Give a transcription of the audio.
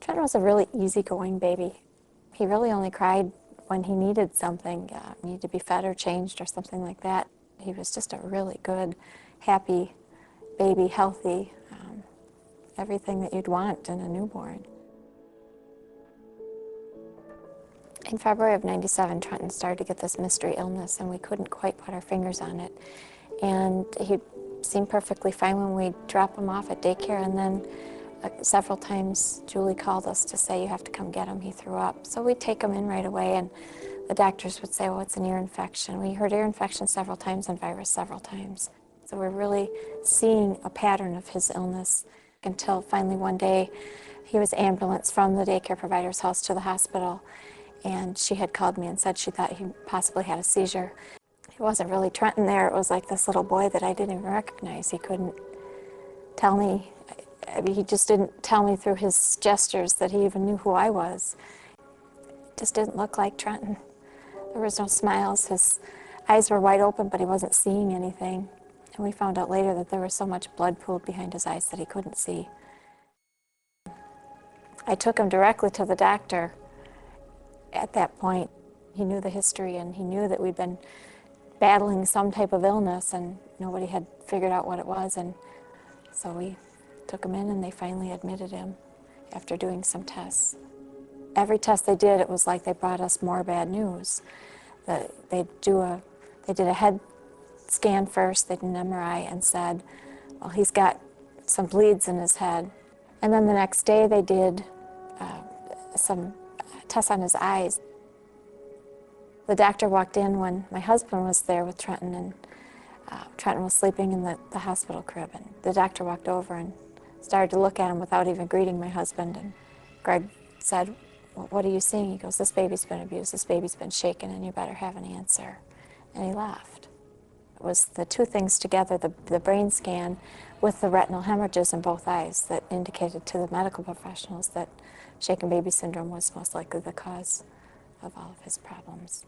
Trenton was a really easygoing baby. He really only cried when he needed something, needed to be fed or changed or something like that. He was just a really good, happy baby, healthy, everything that you'd want in a newborn. In February of '97, Trenton started to get this mystery illness, and we couldn't quite put our fingers on it. And he seemed perfectly fine when we drop him off at daycare, and then several times Julie called us to say, you have to come get him, he threw up. So we'd take him in right away, and the doctors would say, well, it's an ear infection. We heard ear infection several times and virus several times. So we're really seeing a pattern of his illness until finally one day he was ambulanced from the daycare provider's house to the hospital, and she had called me and said she thought he possibly had a seizure. It wasn't really Trenton there. It was like this little boy that I didn't even recognize. He couldn't tell me. I mean, he just didn't tell me through his gestures that he even knew who I was. It just didn't look like Trenton. There was no smiles. His eyes were wide open, but he wasn't seeing anything. And we found out later that there was so much blood pooled behind his eyes that he couldn't see. I took him directly to the doctor. At that point, he knew the history, and he knew that we'd been battling some type of illness, and nobody had figured out what it was. And so we took him in, and they finally admitted him after doing some tests. Every test they did, it was like they brought us more bad news. They did a head scan first, they did an MRI, and said, well, he's got some bleeds in his head. And then the next day they did some tests on his eyes. The doctor walked in when my husband was there with Trenton, and Trenton was sleeping in the hospital crib. And the doctor walked over and started to look at him without even greeting my husband. And Greg said, well, what are you seeing? He goes, this baby's been abused, this baby's been shaken, and you better have an answer. And he laughed. It was the two things together, the brain scan with the retinal hemorrhages in both eyes, that indicated to the medical professionals that shaken baby syndrome was most likely the cause of all of his problems.